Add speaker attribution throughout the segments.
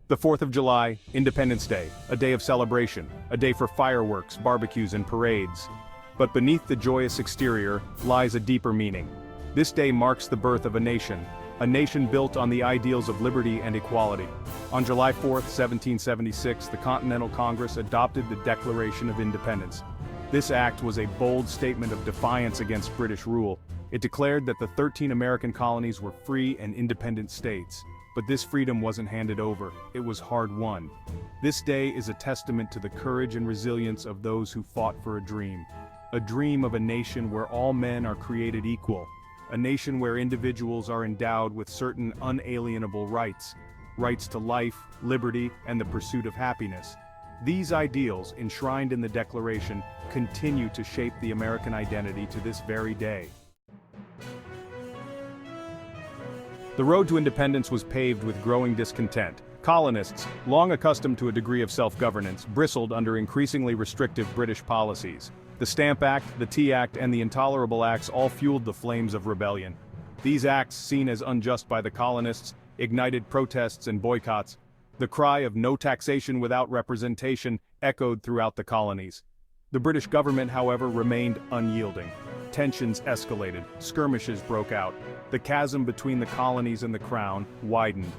Speaker 1: The 4th of July, Independence Day, a day of celebration, a day for fireworks, barbecues, and parades. But beneath the joyous exterior lies a deeper meaning. This day marks the birth of a nation built on the ideals of liberty and equality. On July 4, 1776, the Continental Congress adopted the Declaration of Independence. This act was a bold statement of defiance against British rule. It declared that the 13 American colonies were free and independent states. But this freedom wasn't handed over, it was hard-won. This day is a testament to the courage and resilience of those who fought for a dream of a nation where all men are created equal, a nation where individuals are endowed with certain unalienable rights to life, liberty, and the pursuit of happiness. These ideals, enshrined in the Declaration, continue to shape the American identity to this very day. The road to independence was paved with growing discontent. Colonists, long accustomed to a degree of self-governance, bristled under increasingly restrictive British policies. The Stamp Act, the Tea Act, and the Intolerable Acts all fueled the flames of rebellion. These acts, seen as unjust by the colonists, ignited protests and boycotts. The cry of "no taxation without representation" echoed throughout the colonies. The British government, however, remained unyielding. Tensions escalated, skirmishes broke out. The chasm between the colonies and the Crown widened.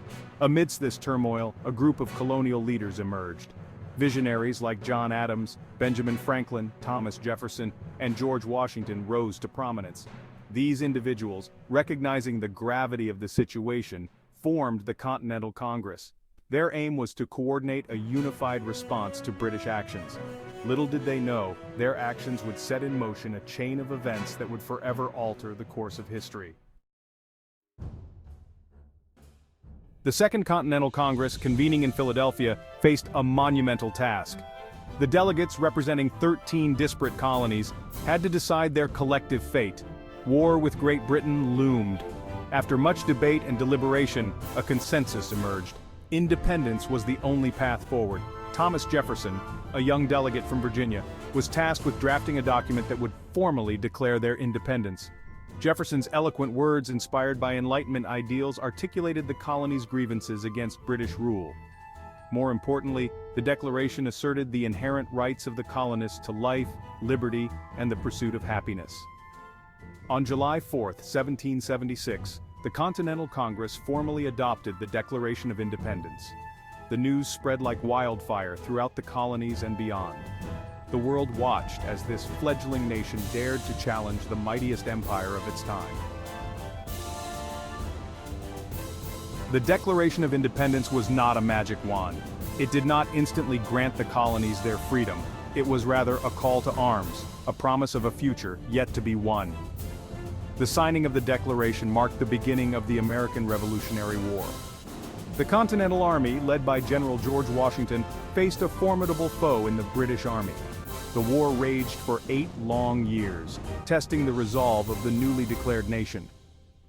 Speaker 1: Amidst this turmoil, a group of colonial leaders emerged. Visionaries like John Adams, Benjamin Franklin, Thomas Jefferson, and George Washington rose to prominence. These individuals, recognizing the gravity of the situation, formed the Continental Congress. Their aim was to coordinate a unified response to British actions. Little did they know, their actions would set in motion a chain of events that would forever alter the course of history. The Second Continental Congress, convening in Philadelphia, faced a monumental task. The delegates, representing 13 disparate colonies, had to decide their collective fate. War with Great Britain loomed. After much debate and deliberation, a consensus emerged. Independence was the only path forward. Thomas Jefferson, a young delegate from Virginia, was tasked with drafting a document that would formally declare their independence. Jefferson's eloquent words, inspired by Enlightenment ideals, articulated the colony's grievances against British rule. More importantly, the Declaration asserted the inherent rights of the colonists to life, liberty, and the pursuit of happiness. On July 4, 1776, the Continental Congress formally adopted the Declaration of Independence. The news spread like wildfire throughout the colonies and beyond. The world watched as this fledgling nation dared to challenge the mightiest empire of its time. The Declaration of Independence was not a magic wand. It did not instantly grant the colonies their freedom. It was rather a call to arms, a promise of a future yet to be won. The signing of the Declaration marked the beginning of the American Revolutionary War. The Continental Army, led by General George Washington, faced a formidable foe in the British Army. The war raged for 8 long years, testing the resolve of the newly declared nation.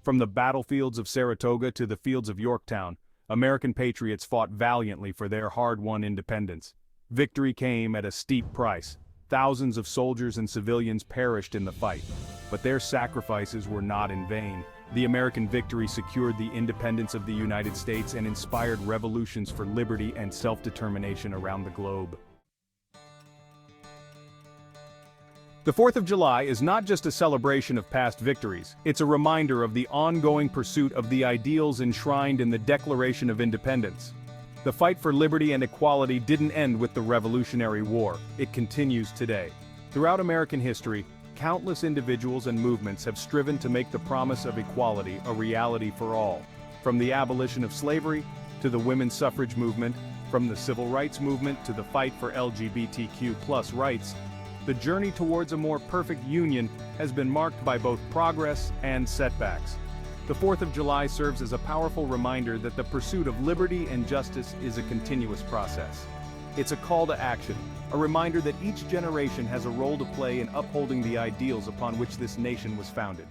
Speaker 1: From the battlefields of Saratoga to the fields of Yorktown, American patriots fought valiantly for their hard-won independence. Victory came at a steep price. Thousands of soldiers and civilians perished in the fight. But their sacrifices were not in vain. The American victory secured the independence of the United States and inspired revolutions for liberty and self-determination around the globe. The 4th of July is not just a celebration of past victories, it's a reminder of the ongoing pursuit of the ideals enshrined in the Declaration of Independence. The fight for liberty and equality didn't end with the Revolutionary War, it continues today. Throughout American history, countless individuals and movements have striven to make the promise of equality a reality for all. From the abolition of slavery, to the women's suffrage movement, from the civil rights movement to the fight for LGBTQ+ rights, the journey towards a more perfect union has been marked by both progress and setbacks. The 4th of July serves as a powerful reminder that the pursuit of liberty and justice is a continuous process. It's a call to action, a reminder that each generation has a role to play in upholding the ideals upon which this nation was founded.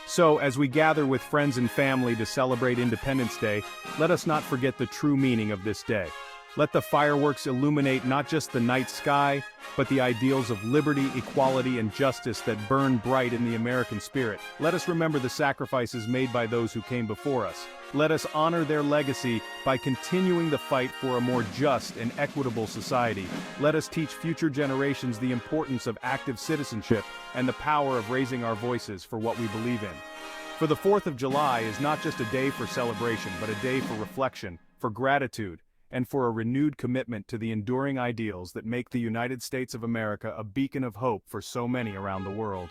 Speaker 1: So, as we gather with friends and family to celebrate Independence Day, let us not forget the true meaning of this day. Let the fireworks illuminate not just the night sky, but the ideals of liberty, equality, and justice that burn bright in the American spirit. Let us remember the sacrifices made by those who came before us. Let us honor their legacy by continuing the fight for a more just and equitable society. Let us teach future generations the importance of active citizenship and the power of raising our voices for what we believe in. For the 4th of July is not just a day for celebration, but a day for reflection, for gratitude, and for a renewed commitment to the enduring ideals that make the United States of America a beacon of hope for so many around the world.